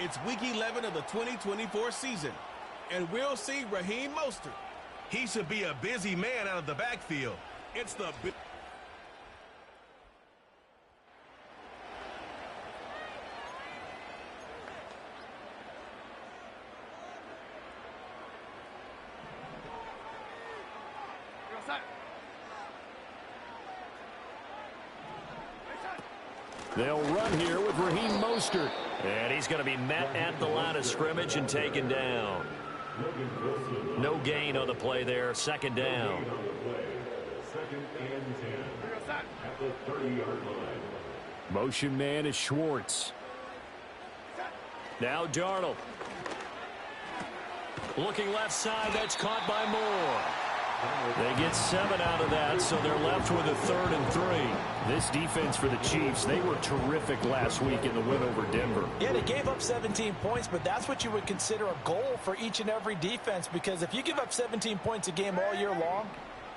It's Week 11 of the 2024 season, and we'll see Raheem Mostert. He should be a busy man out of the backfield. It's the... They'll run here with Raheem Mostert. And he's going to be met at the line of scrimmage and taken down. No gain on the play there. Second down. Second and 10 at the 30-yard line. Motion man is Schwartz. Now Darnold. Looking left side. That's caught by Moore. They get 7 out of that, so they're left with a 3rd and 3. This defense for the Chiefs, they were terrific last week in the win over Denver. Yeah, they gave up 17 points, but that's what you would consider a goal for each and every defense, because if you give up 17 points a game all year long,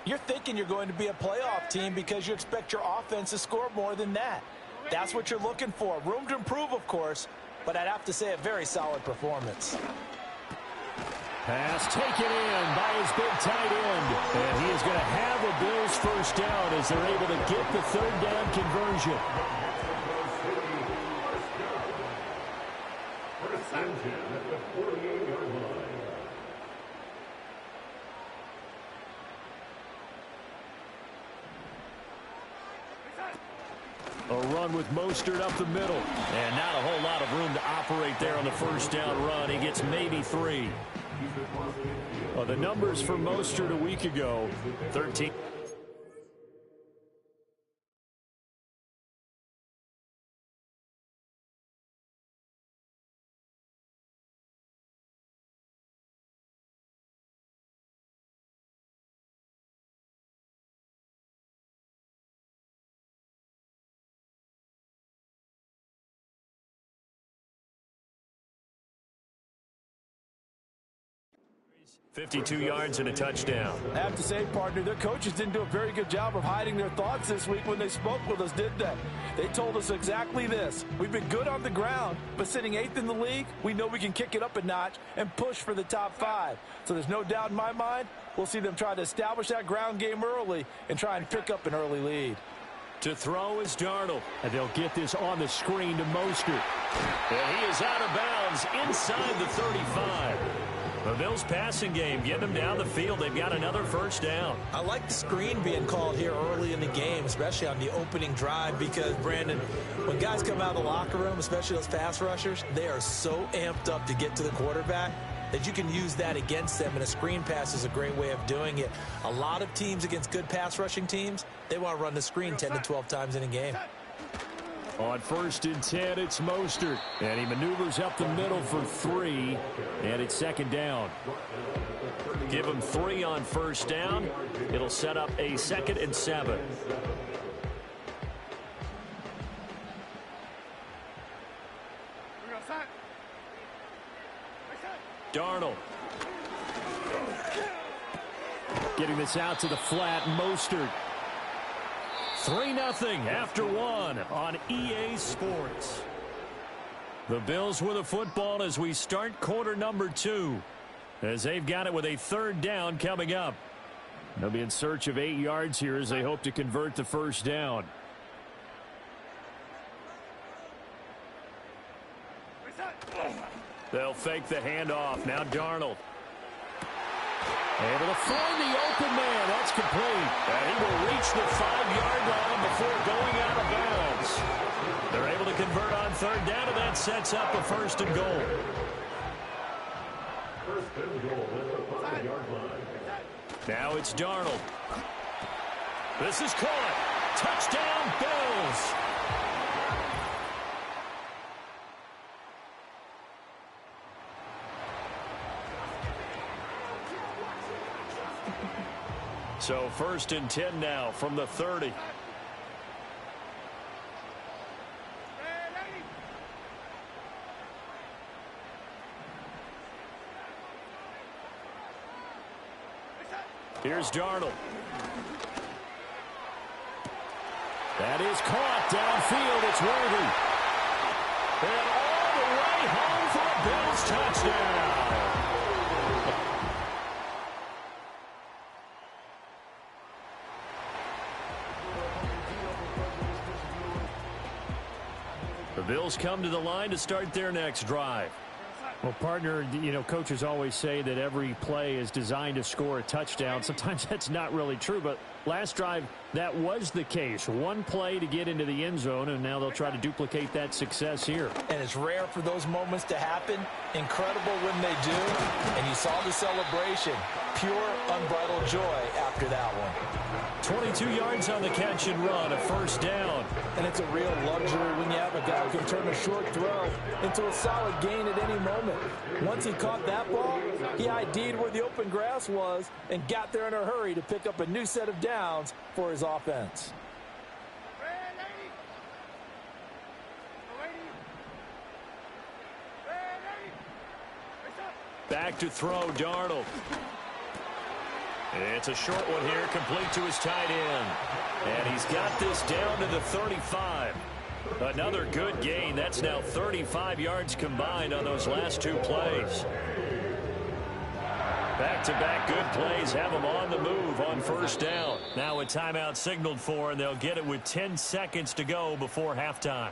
you're thinking you're going to be a playoff team because you expect your offense to score more than that. That's what you're looking for. Room to improve, of course, but I'd have to say a very solid performance. Pass taken in by his big tight end. And he is going to have a Bills first down as they're able to get the 3rd down conversion. First and 10 at the 48-yard line. A run with Mostert up the middle. And not a whole lot of room to operate there on the first down run. He gets maybe 3. The numbers for Mostert a week ago, 13. $52 yards and a touchdown. I have to say, partner, their coaches didn't do a very good job of hiding their thoughts this week when they spoke with us, did they? They told us exactly this. We've been good on the ground, but sitting 8th in the league, we know we can kick it up a notch and push for the top 5. So there's no doubt in my mind, we'll see them try to establish that ground game early and try and pick up an early lead. To throw is Darnold. And they'll get this on the screen to Mostert. And he is out of bounds inside the 35. The Bills passing game, getting them down the field. They've got another first down. I like the screen being called here early in the game, especially on the opening drive, because, Brandon, when guys come out of the locker room, especially those pass rushers, they are so amped up to get to the quarterback that you can use that against them, and a screen pass is a great way of doing it. A lot of teams against good pass rushing teams, they want to run the screen 10 to 12 times in a game. On 1st and 10, it's Mostert. And he maneuvers up the middle for 3. And it's 2nd down. Give him 3 on first down. It'll set up a 2nd and 7. Darnold. Getting this out to the flat, Mostert. 3-0 after 1 on EA Sports. The Bills with the football as we start quarter number 2. As they've got it with a 3rd down coming up. They'll be in search of 8 yards here as they hope to convert the first down. They'll fake the handoff. Now Darnold. Able to find the open man. That's complete. And he will reach the 5-yard line before going out of bounds. They're able to convert on 3rd down, and that sets up a 1st and goal. 1st and goal at the 5-yard line. Now it's Darnold. This is caught. Touchdown, Bills. So 1st and 10 now from the 30. Here's Darnold. That is caught downfield. It's Worthy. And all the way way home for a Bills touchdown. The Bills come to the line to start their next drive. Well, partner, you know, coaches always say that every play is designed to score a touchdown. Sometimes that's not really true, but last drive, that was the case. One play to get into the end zone, and now they'll try to duplicate that success here. And it's rare for those moments to happen. Incredible when they do. And you saw the celebration. Pure, unbridled joy after that one. 22 yards on the catch and run, a first down. And it's a real luxury when you have a guy who can turn a short throw into a solid gain at any moment. Once he caught that ball, he ID'd where the open grass was and got there in a hurry to pick up a new set of downs for his offense. Back to throw, Darnold. It's a short one here, complete to his tight end. And he's got this down to the 35. Another good gain. That's now 35 yards combined on those last two plays. Back-to-back good plays have them on the move on first down. Now a timeout signaled for, and they'll get it with 10 seconds to go before halftime.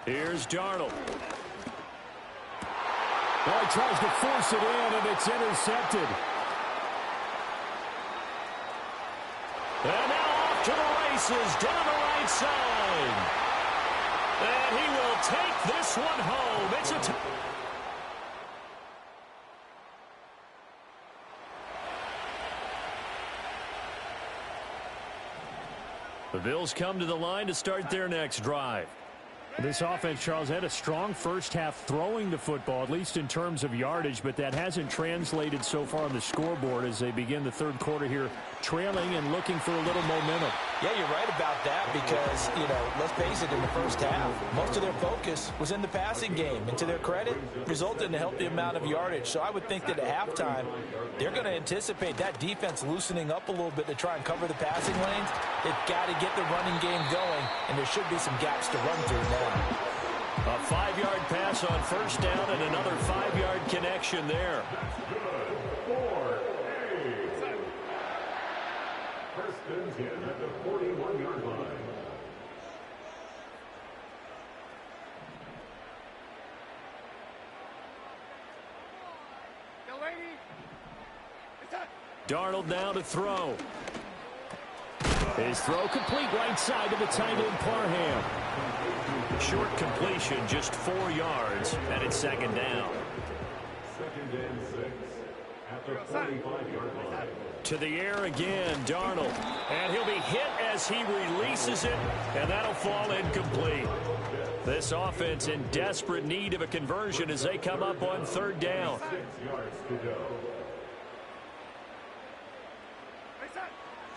Here's Darnold. Well, he tries to force it in, and it's intercepted. And now off to the races down the right side. And he will take this one home. It's a The Bills come to the line to start their next drive. This offense, Charles, had a strong first half throwing the football, at least in terms of yardage, but that hasn't translated so far on the scoreboard as they begin the third quarter here, trailing and looking for a little momentum. Yeah, you're right about that because, you know, let's face it, in the first half, most of their focus was in the passing game. And to their credit, resulted in a healthy amount of yardage. So I would think that at halftime, they're going to anticipate that defense loosening up a little bit to try and cover the passing lanes. They've got to get the running game going, and there should be some gaps to run through now. A 5-yard pass on first down and another 5-yard connection there. First and 10 at the 41-yard line. Darnold now to throw. His throw complete right side to the tight end Parham. Short completion, just 4 yards, and it's second down. Second and 6 at the 45-yard line. To the air again, Darnold. And he'll be hit as he releases it, and that'll fall incomplete. This offense in desperate need of a conversion as they come up on third down. 6 yards to go.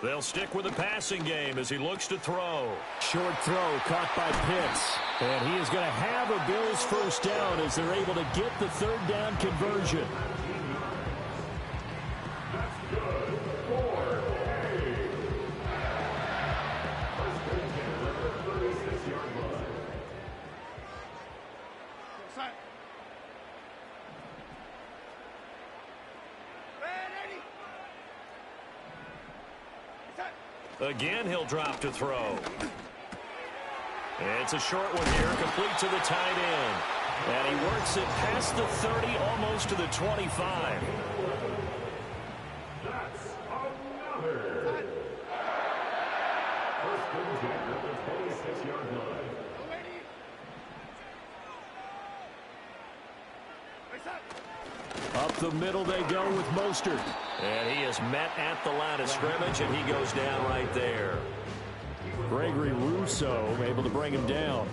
They'll stick with the passing game as he looks to throw. Short throw caught by Pitts. And he is going to have a Bills first down as they're able to get the third down conversion. That's good. 4. First and 10 at the 36-yard line. Again, he'll drop to throw. It's a short one here, complete to the tight end. And he works it past the 30, almost to the 25. That's another. First and 10 at the 26-yard line. Up the middle they go with Mostert. And he is met at the line of scrimmage, and he goes down right there. Gregory Rousseau able to bring him down.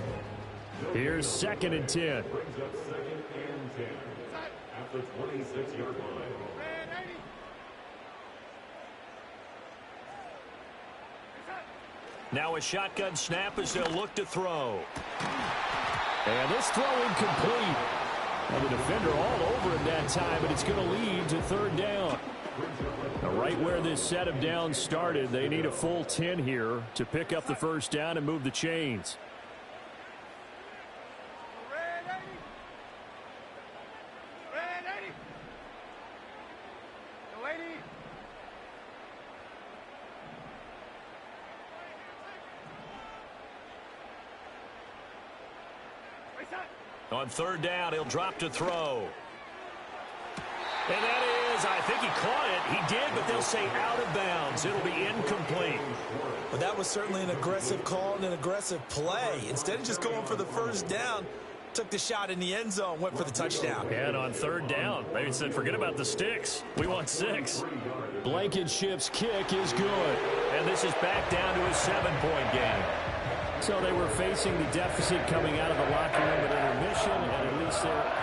Here's second and 10. Brings up second and 10 at the 26-yard line. Now a shotgun snap as they'll look to throw. And this throw incomplete. And the defender all over him that time, but it's going to lead to third down. Now, right where this set of downs started, they need a full 10 here to pick up the first down and move the chains. On third down, he'll drop to throw. And that is, I think he caught it. He did, but they'll say out of bounds. It'll be incomplete. Well, that was certainly an aggressive call and an aggressive play. Instead of just going for the first down, took the shot in the end zone, went for the touchdown. And on third down, they said, forget about the sticks. We want 6. Blankenship's kick is good. And this is back down to a 7-point game. So they were facing the deficit coming out of the locker room at intermission, and at least they're...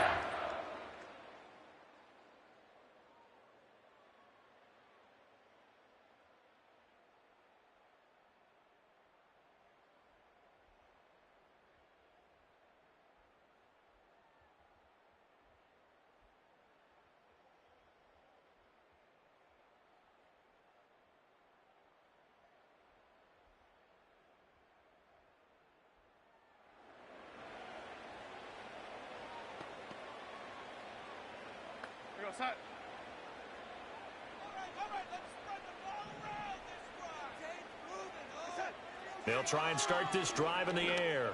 They'll try and start this drive in the air.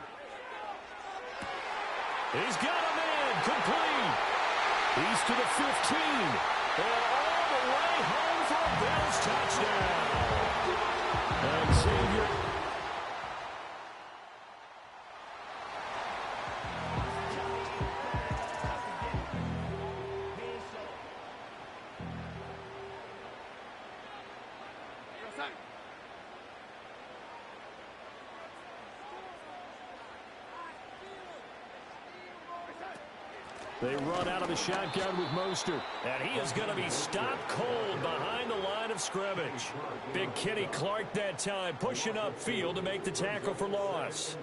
He's got him in, complete. He's to the 15. And all the way home for a Bills touchdown. And Xavier. They run out of the shotgun with Mostert. And he is going to be stopped cold behind the line of scrimmage. Big Kenny Clark that time pushing upfield to make the tackle for loss.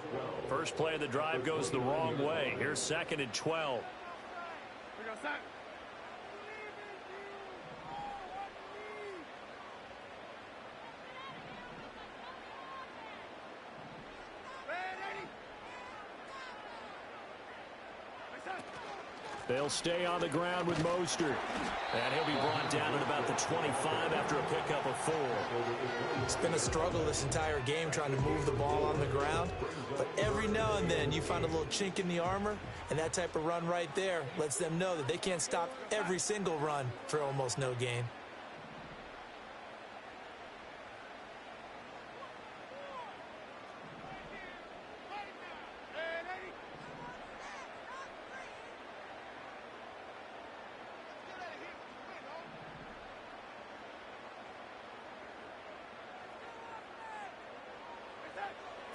First play of the drive goes the wrong way. Here's 2nd and 12. They'll stay on the ground with Mostert. And he'll be brought down at about the 25 after a pickup of 4. It's been a struggle this entire game trying to move the ball on the ground. But every now and then you find a little chink in the armor, and that type of run right there lets them know that they can't stop every single run for almost no gain.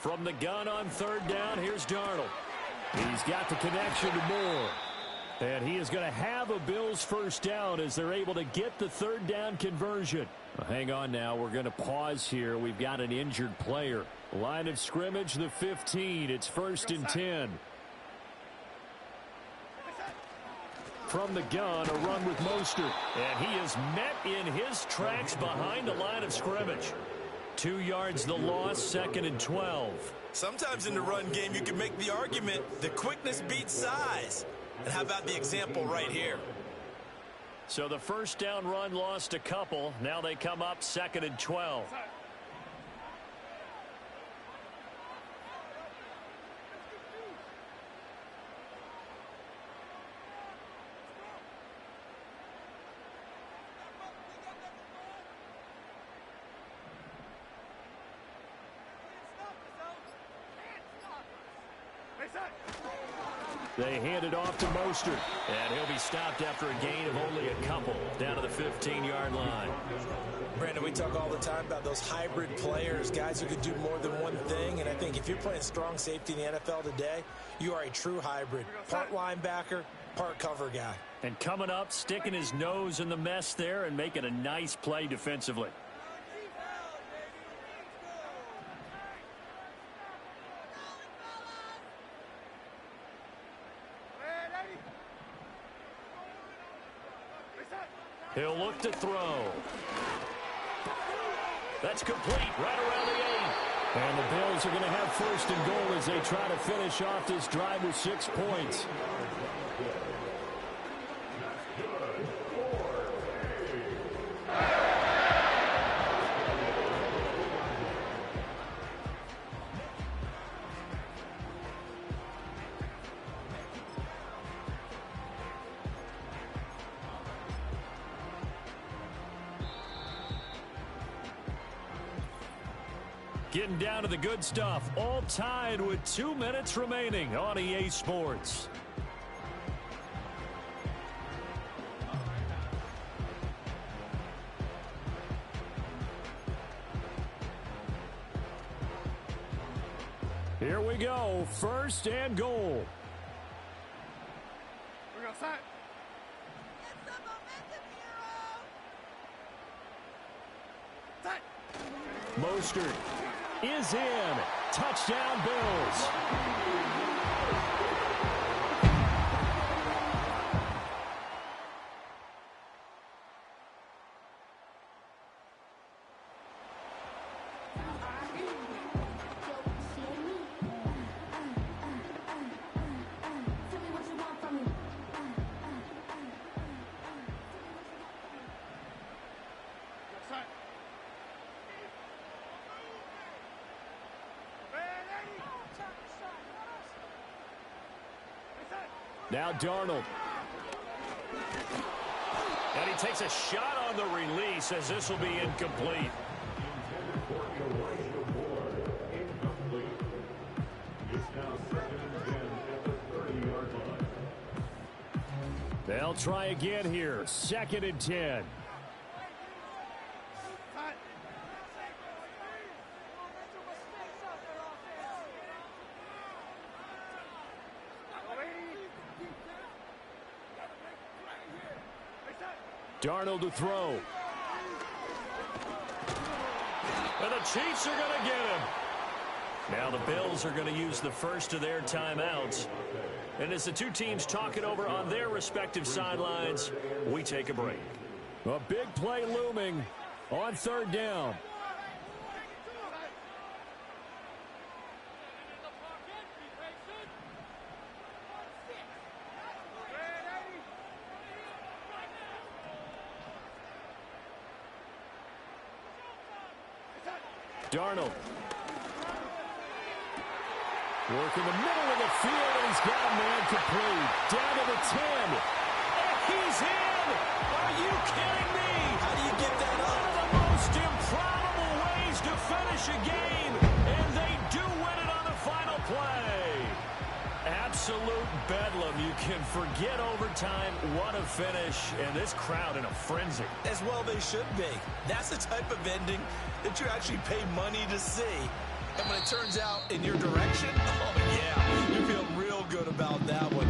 From the gun on third down, here's Darnold. He's got the connection to Moore. And he is going to have a Bills first down as they're able to get the third down conversion. Well, hang on now. We're going to pause here. We've got an injured player. Line of scrimmage, the 15. It's 1st and 10. From the gun, a run with Mostert. And he is met in his tracks behind the line of scrimmage. 2 yards the loss, 2nd and 12. Sometimes in the run game, you can make the argument that quickness beats size. And how about the example right here? So the first down run lost a couple. Now they come up 2nd and 12. They hand it off to Mostert. And he'll be stopped after a gain of only a couple down to the 15-yard line. Brandon, we talk all the time about those hybrid players, guys who could do more than one thing. And I think if you're playing strong safety in the NFL today, you are a true hybrid. Part linebacker, part cover guy. And coming up, sticking his nose in the mess there and making a nice play defensively. He'll look to throw. That's complete right around the 8. And the Bills are going to have first and goal as they try to finish off this drive with 6 points. Getting down to the good stuff, all tied with 2 minutes remaining on EA Sports. Here we go, first and goal. We're going to set. Mostert is in. Touchdown, Bills. Now Darnold. And he takes a shot on the release as this will be incomplete. They'll try again here. 2nd and 10. Darnold to throw. And the Chiefs are going to get him. Now the Bills are going to use the first of their timeouts. And as the two teams talk it over on their respective sidelines, we take a break. A big play looming on 3rd down. Darnold. Work in the middle of the field, and he's got a man complete. Down to the 10. And he's in! Are you kidding me? How do you get that up? One of the most improbable ways to finish a game, and they do win it on the final play. Absolute bedlam. You can forget overtime. What a finish, and this crowd in a frenzy. As well they should be. That's the type of ending that you actually pay money to see. And when it turns out in your direction, oh yeah, you feel real good about that one.